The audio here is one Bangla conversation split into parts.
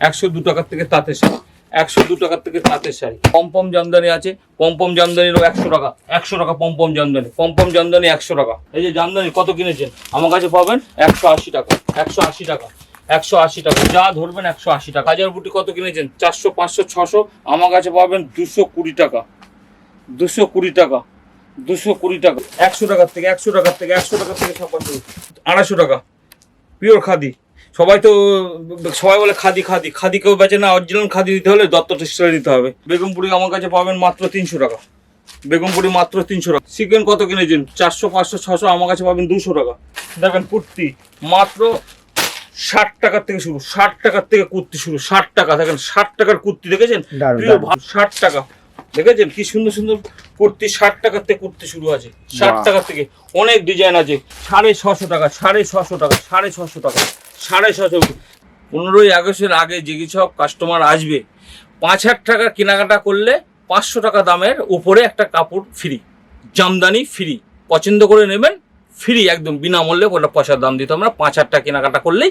102 টাকার থেকে তাঁতের শাড়ি, 102 টাকার থেকে তাঁতের শাড়ি। পমপম জামদানি আছে, পমপম জামদানিরও 100 টাকা, 100 টাকা পমপম জামদানি, পমপম জামদানি 100 টাকা। এই যে জামদানি কত কিনেছেন আমার কাছে পাবেন 180 টাকা, 180 টাকা, 180 টাকা, যা ধরবেন 180 টাকা। হাজার বুটি কত কিনেছেন 400, 500, 600, আমার কাছে পাবেন 220 টাকা, 220 টাকা, 220 টাকা। 100 টাকার থেকে 100 টাকার থেকে 100 টাকার থেকে ছাপা শুরু, 250 টাকা পিওর খাদি। সবাই বলে খাদি খাদি, খাদি কেউ বেচে না, অরিজিনাল খাদি দিতে হলে দত্ত টেক্সটাইল দিতে হবে। বেগমপুরি আমার কাছে পাবেন মাত্র 300 টাকা, বেগমপুরি মাত্র 300 টাকা। চিকেন কত কিনেছেন 400, 500, 600, আমার কাছে পাবেন 200 টাকা। দেখেন কুর্তি মাত্র 60 টাকার থেকে শুরু, 60 টাকার থেকে কুর্তি শুরু, 60 টাকা। দেখেন 60 টাকার কুর্তি দেখেছেন, 60 টাকা দেখেছেন কি সুন্দর সুন্দর কুর্তি। 60 টাকার থেকে কুর্তি শুরু আছে, 60 টাকার থেকে অনেক ডিজাইন আছে। 650 টাকা, 650 টাকা, 650 টাকা, 650। 15ই আগস্টের আগে যে সব কাস্টমার আসবে 5,000 টাকা কেনাকাটা করলে 500 টাকা দামের উপরে একটা কাপড় ফ্রি, জামদানি ফ্রি। পছন্দ করে নেবেন, ফ্রি একদম বিনামূল্যে, ওটা পয়সার দাম দিতে আমরা। 5,000 টাকা কেনাকাটা করলেই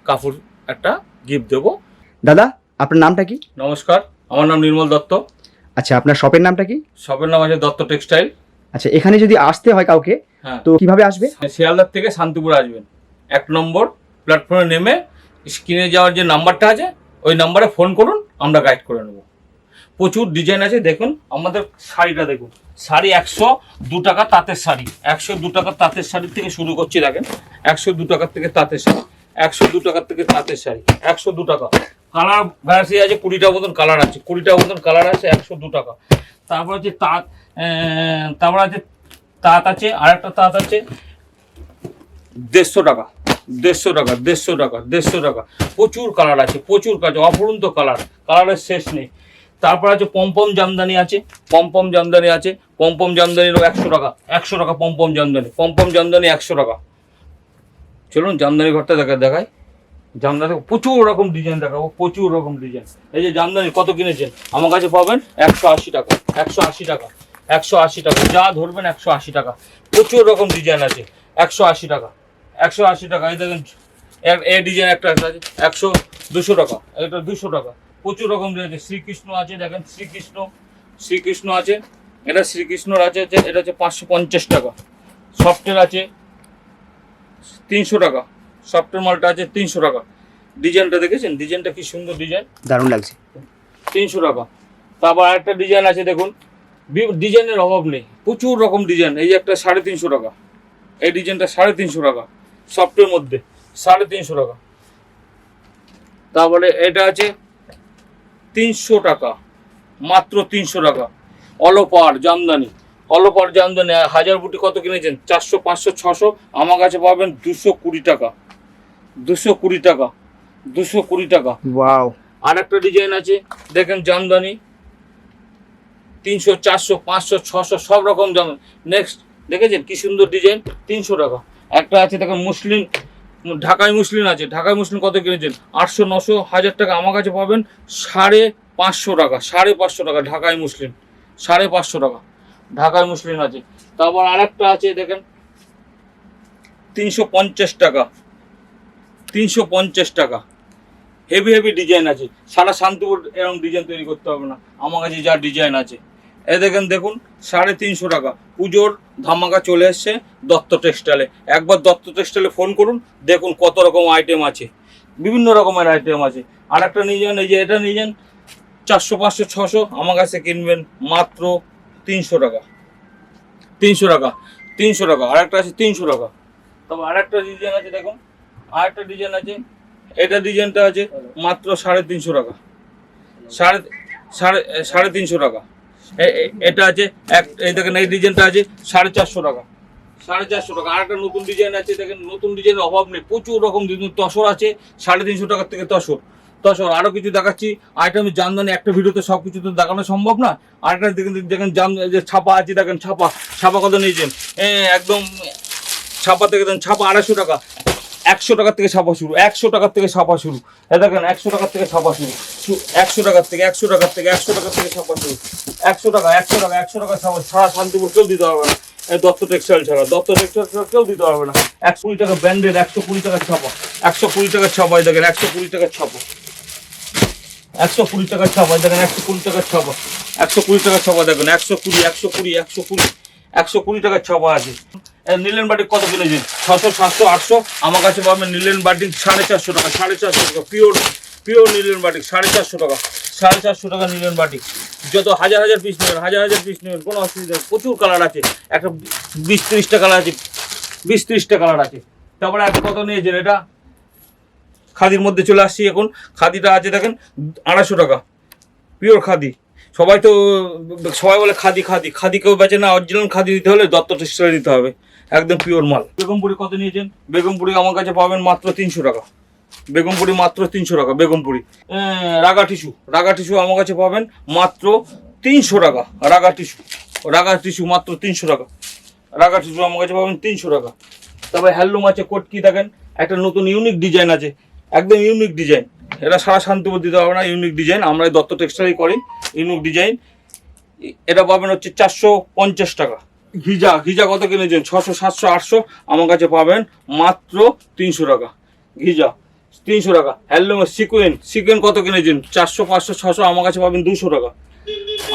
কাপড় একটা গিফট দেবো। দাদা আপনার নামটা কি? নমস্কার, আমার নাম নির্মল দত্ত। আচ্ছা, আপনার শপের নামটা কি? শপের নাম আছে দত্ত টেক্সটাইল। আচ্ছা, এখানে যদি আসতে হয় কাউকে, তো কিভাবে আসবে? শিয়ালদার থেকে শান্তিপুর আসবেন, 1 নম্বর প্ল্যাটফর্মে নেমে স্ক্রিনে যাওয়ার যে নাম্বারটা আছে ওই নাম্বারে ফোন করুন, আমরা গাইড করে নেব। প্রচুর ডিজাইন আছে। দেখুন আমাদের শাড়িটা দেখুন, শাড়ি 102 টাকা তাঁতের শাড়ি, 102 টাকা তাঁতের শাড়ির থেকে শুরু করছি। দেখেন 102 টাকার থেকে তাঁতের শাড়ি, 102 টাকার থেকে তাঁতের শাড়ি, 102 টাকা। কালার ভ্যারাইটি আছে, 20টা মতন কালার আছে, 20টা মতন কালার আছে, 102 টাকা। তারপর আছে তাঁত, তারপর আছে তাঁত আছে, আরেকটা তাঁত আছে 150 টাকা, 150 টাকা, 150 টাকা, 150 টাকা। প্রচুর কালার আছে, প্রচুর কাজ, অপরন্ত কালার, কালারের শেষ নেই। তারপর আছে পমপম জামদানি আছে, পমপম জামদানি আছে, পমপম জামদানিরও 100 টাকা, 100 টাকা পমপম জামদানি, পমপম জামদানি 100 টাকা। চলুন জামদানি ঘরটা দেখাই। জামদানি প্রচুর রকম ডিজাইন দেখাবো, প্রচুর রকম ডিজাইন। এই যে জামদানি কত কিনেছেন আমার কাছে পাবেন 180 টাকা, 180 টাকা, 180 টাকা, যা ধরবেন 180 টাকা। প্রচুর রকম ডিজাইন আছে, 180 টাকা, 180 টাকা। এই দেখেন এই ডিজাইন একটা আছে 100, 200 টাকা, এটা 200 টাকা। প্রচুর রকম ডিজাইন। শ্রীকৃষ্ণ আছে, দেখেন শ্রীকৃষ্ণ, শ্রীকৃষ্ণ আছে, এটা শ্রীকৃষ্ণর আছে, এটা হচ্ছে 550 টাকা। সফটের আছে 300 টাকা, সফটের মালটা আছে 300 টাকা। ডিজাইনটা দেখেছেন, ডিজাইনটা কি সুন্দর ডিজাইন, দারুণ লাগছে, 300 টাকা। তারপর আরেকটা ডিজাইন আছে দেখুন, ডিজাইনের অভাব নেই, প্রচুর রকম ডিজাইন। এই যে একটা 350 টাকা, এই ডিজাইনটা 350 টাকা, সফটের মধ্যে 350 টাকা। তারপরে এটা আছে 300 টাকা, মাত্র 300 টাকা। অলপার জামদানি, অলপার জামদানি। হাজার বুটি কত কিনেছেন 400, 500, 600, আমার কাছে পাবেন 220 টাকা, 220 টাকা, 220 টাকা। ওয়াও। আর একটা ডিজাইন আছে দেখেন জামদানি 300, 400, 500, 600 সব রকম জামদানি। নেক্সট দেখেছেন কি সুন্দর ডিজাইন, 300 টাকা। একটা আছে দেখেন মুসলিম, ঢাকাই মুসলিম আছে, ঢাকাই মুসলিম কত কিনেছেন 800, 900, 1000 টাকা, আমার কাছে পাবেন 550 টাকা, 550 টাকা। ঢাকাই মুসলিম 550 টাকা, ঢাকাই মুসলিম আছে। তারপর আরেকটা আছে দেখেন 350 টাকা, 350 টাকা। হেভি হেভি ডিজাইন আছে, সারা শান্তিপুর এরকম ডিজাইন তৈরি করতে হবে না, আমার কাছে যা ডিজাইন আছে। এই দেখেন, দেখুন 350 টাকা। পুজোর ধামাকা চলে এসছে দত্ত টেক্সটাইলে। একবার দত্ত টেক্সটাইলে ফোন করুন, দেখুন কত রকম আইটেম আছে, বিভিন্ন রকমের আইটেম আছে। আর একটা নিয়ে যান, এই যে এটা নিয়ে যান 400, 500, 600, আমার কাছে কিনবেন মাত্র 300 টাকা, 300 টাকা, 300 টাকা। আর একটা আছে 300 টাকা। তবে আর একটা ডিজাইন আছে দেখুন, আর একটা ডিজাইন আছে, এটা ডিজাইনটা আছে মাত্র 350 টাকা, 350 টাকা। এটা আছে এই দেখেন, এই ডিজাইনটা আছে 450 টাকা, 450 টাকা। আর একটা নতুন ডিজাইন আছে দেখেন, নতুন ডিজাইনের অভাব নেই, প্রচুর রকম তসর আছে 350 টাকার থেকে তসর। আরো কিছু দেখাচ্ছি আইটেম। জামদানি একটা ভিডিওতে সব কিছু তো দেখানো সম্ভব না। আর একটা দেখেন যে ছাপা আছে, দেখেন ছাপা, ছাপা কত নিয়েছেন একদম ছাপা থেকে দেন, ছাপা 250 টাকা, 100 টাকার থেকে ছাপা শুরু, 100 টাকার থেকে ছাপা শুরু। এ দেখেন 100 টাকার থেকে ছাপা শুরু, 100 টাকার থেকে, 100 টাকার থেকে, 100 টাকার থেকে ছাপা শুরু, 100 টাকা, 100 টাকা, 100 টাকা ছাপা। সারা শান্তিপুর কেউ দিতে পারবে না এই দত্ত টেক্সটাইল ছাড়া, দত্ত টেক্সটাইল ছাড়া কেউ দিতে পারবে না। 120 টাকা ব্র্যান্ডেড, 120 টাকার ছাপা, 120 টাকার ছাপা। এই দেখেন 120 টাকার ছাপা, 120 টাকার ছাপা দেখেন, 120 টাকার ছাপা, 120 টাকার ছাপা দেখুন, 120, 120, 120, 120 টাকার ছাপা আছে। নীলেন বাটিক কত কিনেছেন? 600, 700, 800। আমার কাছে পাবেন নীলেন বাটিক 450 টাকা, 450 টাকা পিওর নীলেন বাটিক 450 টাকা, 450 টাকা নীলেন বাটিক। যত হাজার হাজার পিস নেবেন, হাজার পিস নেবেন, কোনো অসুবিধা নেই। প্রচুর কালার আছে, একটা 20-30টা কালার আছে, 20-30টা কালার আছে। তারপরে আপনি কত নিয়েছেন? এটা খাদির মধ্যে চলে আসছি এখন। খাদিটা আছে দেখেন 250 টাকা, পিওর খাদি। সবাই বলে খাদি কেউ বেচে না। অরিজিনাল খাদি দিতে হলে দত্ত টেক্সটাইল দিতে হবে, একদম পিওর মাল। বেগমপুরি কত নিয়েছেন? বেগমপুরি আমার কাছে পাবেন মাত্র 300 টাকা, বেগমপুরি মাত্র 300 টাকা বেগমপুরি। রাগা টিস্যু আমার কাছে পাবেন মাত্র 300 টাকা, রাগা টিস্যু মাত্র 300 টাকা, রাগা টিস্যু আমার কাছে পাবেন 300 টাকা। তারপরে হ্যান্ডলুম আছে, কোটকি দেখেন, একটা নতুন ইউনিক ডিজাইন আছে, একদম ইউনিক ডিজাইন। এটা সারা শান্তিপুর দিতে হবে না, ইউনিক ডিজাইন। আমরা দত্ত টেক্সটাইল করি ইউনিক ডিজাইন। এটা পাবেন হচ্ছে 450 টাকা। ঘিজা কত কিনেছেন? 600, 700, 800। আমার কাছে পাবেন মাত্র 300 টাকা, ঘিজা 300 টাকা। হ্যান্ডলুমের সিকুয়েন কত কিনেছেন? 400, 500, 600। আমার কাছে পাবেন 200 টাকা,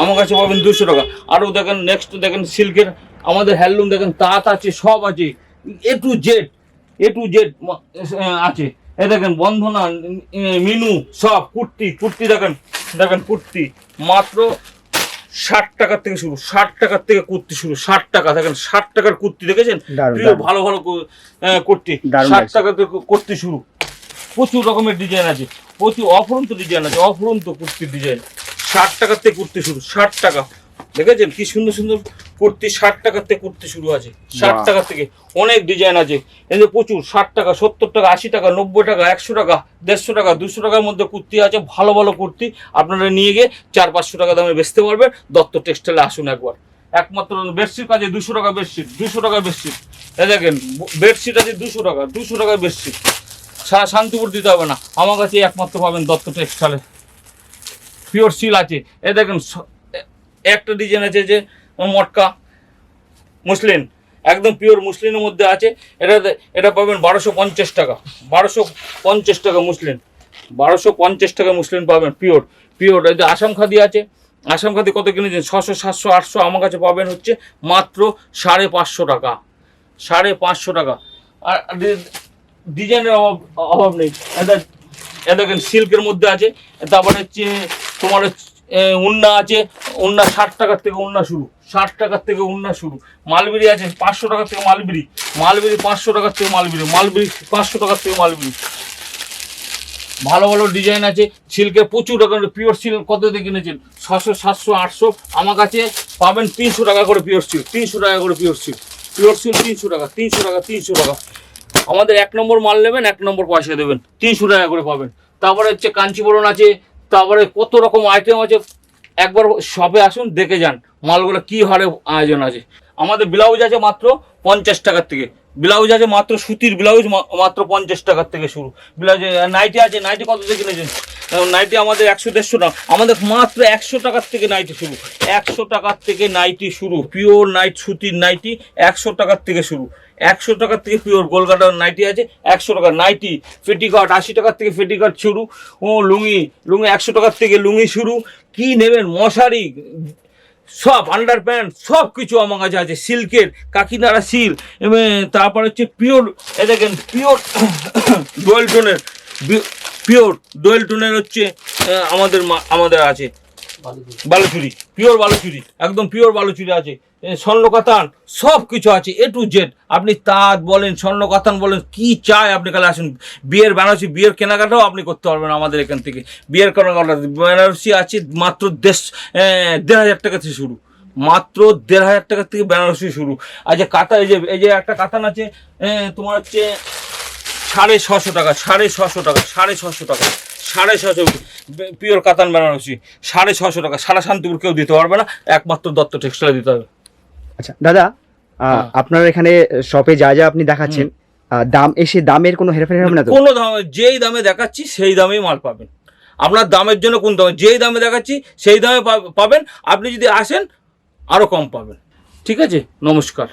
আমার কাছে পাবেন 200 টাকা। আরও দেখেন, নেক্সট দেখেন সিল্কের আমাদের হ্যান্ডলুম দেখেন, তাঁত আছে, সব আছে, এ টু জেড আছে। এ দেখেন বন্ধনা, মিনু, সব কুর্তি দেখেন কুর্তি মাত্র 60 টাকার থেকে শুরু, 60 টাকার থেকে কুর্তি শুরু, 60 টাকা। দেখেন 60 টাকার কুর্তি দেখেছেন? ভালো কুর্তি 60 টাকা থেকে কুর্তি শুরু। প্রচুর রকমের ডিজাইন আছে, প্রচুর অফুরন্ত ডিজাইন আছে, অফুরন্ত কুর্তির ডিজাইন। 60 টাকার থেকে কুর্তি শুরু, 60 টাকা। দেখেছেন কি সুন্দর সুন্দর কুর্তি? 60 টাকার থেকে কুর্তি শুরু আছে, 60 টাকার থেকে অনেক ডিজাইন আছে। এই যে প্রচুর 60 টাকা, 70 টাকা, 80 টাকা, 90 টাকা, 100 টাকা, 150 টাকা, 200 টাকার মধ্যে কুর্তি আছে। ভালো ভালো কুর্তি আপনারা নিয়ে গিয়ে 400-500 টাকা দামে বেচতে পারবেন। দত্ত টেক্সটাইলে আসুন একবার। একমাত্র বেডশিট আছে 200 টাকা, বেডশিট 200 টাকা বেডশিট। এই দেখেন বেডশিট আছে 200 টাকা, 200 টাকার বেডশিট। সারা শান্তিপুর দিতে হবে না, আমার কাছে একমাত্র পাবেন দত্ত টেক্সটাইলে। পিওর সিল আছে। এ দেখেন একটা ডিজাইন আছে যে মটকা মুসলিন, একদম পিওর মুসলিনের মধ্যে আছে। এটা পাবেন 1250 টাকা, 1250 টাকা মুসলিন, 1250 টাকা মুসলিন পাবেন পিওর। এই যে আসাম খাদি আছে, আসাম খাদি কত কিনেছেন? 600, 700, 800। আমার কাছে পাবেন হচ্ছে মাত্র 550 টাকা, 550 টাকা। আর ডিজাইনের অভাব নেই। এটা দেখেন সিল্কের মধ্যে আছে। তারপরে হচ্ছে তোমার উন্না আছে, উন্না 60 টাকার থেকে উন্না শুরু, 60 টাকার থেকে উন্না শুরু। মালবিরি আছে 500 টাকার থেকে মালবিরি 500 টাকার থেকে মালবিরি 500 টাকার থেকে মালবিরি। ভালো ভালো ডিজাইন আছে সিল্কের, প্রচুর রকমের। পিওর সিল্ক কত দিয়ে কিনেছেন? 600, 700, 800। আমার কাছে পাবেন 300 টাকা করে পিওর সিল্ক, 300 টাকা করে পিওর সিল্ক 300 টাকা, 300 টাকা, 300 টাকা। আমাদের 1 নম্বর মাল নেবেন, 1 নম্বর পয়সা দেবেন, 300 টাকা করে পাবেন। তারপরে হচ্ছে কাঞ্চিবরণ আছে, তারপরে কত রকম আইটেম আছে। একবার শপে আসুন, দেখে যান মালগুলো কি হারে আয়োজন আছে। আমাদের ব্লাউজ আছে মাত্র 50 টাকার থেকে, ব্লাউজ আছে মাত্র সুতির ব্লাউজ মাত্র 50 টাকার থেকে শুরু। ব্লাউজ নাইটি আছে, নাইটি কত থেকে কিনেছেন? নাইটি আমাদের 100-150 টাকা, আমাদের মাত্র 100 টাকার থেকে নাইটি শুরু, 100 টাকার থেকে নাইটি শুরু। পিওর নাইট সুতির নাইটি 100 টাকার থেকে শুরু, 100 টাকার থেকে পিওর গোলকাটার নাইটি আছে 100 টাকা। নাইটি পেটিকট 80 টাকার থেকে পেটিকট শুরু। লুঙ্গি 100 টাকার থেকে লুঙ্গি শুরু। কি নেবেন? মশারি, সব আন্ডার প্যান্ট, সব কিছু আমার কাছে আছে। সিল্কের কাকিনাড়া সিল, তারপর হচ্ছে পিওর, এ দেখেন পিওর ডোয়েল টোনের, পিওর ডোয়েল টোনের হচ্ছে আমাদের আছে বালুচুরি, পিওর বালুচুরি, একদম পিওর বালুচুরি আছে। স্বর্ণকাতান সব কিছু আছে, এ টু জেড। আপনি তাঁত বলেন, স্বর্ণকাতান বলেন, কি চাই আপনি কালে আসুন। বিয়ের বেনারসি, বিয়ের কেনাকাটাও আপনি করতে পারবেন আমাদের এখান থেকে। বিয়ের কেনাকাটা বেনারসি আছে মাত্র 1,500 টাকা থেকে শুরু, মাত্র 1,500 টাকা থেকে বেনারসি শুরু। আচ্ছা কাতা, এই যে একটা কাতান আছে তোমার হচ্ছে 650 টাকা, 650 টাকা, 650 টাকা, 650 পিওর কাতান বেনারসি 650 টাকা। সারা শান্তিপুর কেউ দিতে পারবে না, একমাত্র দত্ত টেক্সটাইল দিতে হবে। আচ্ছা দাদা, আপনার এখানে শপে যা যা আপনি দেখাচ্ছেন, দামের কোনো হেরফের হবে না তো? কোনো দামে, যেই দামে দেখাচ্ছি সেই দামেই মাল পাবেন। আপনার দামের জন্য কোন দামে, যেই দামে দেখাচ্ছি সেই দামে পাবেন। আপনি যদি আসেন আরও কম পাবেন। ঠিক আছে, নমস্কার।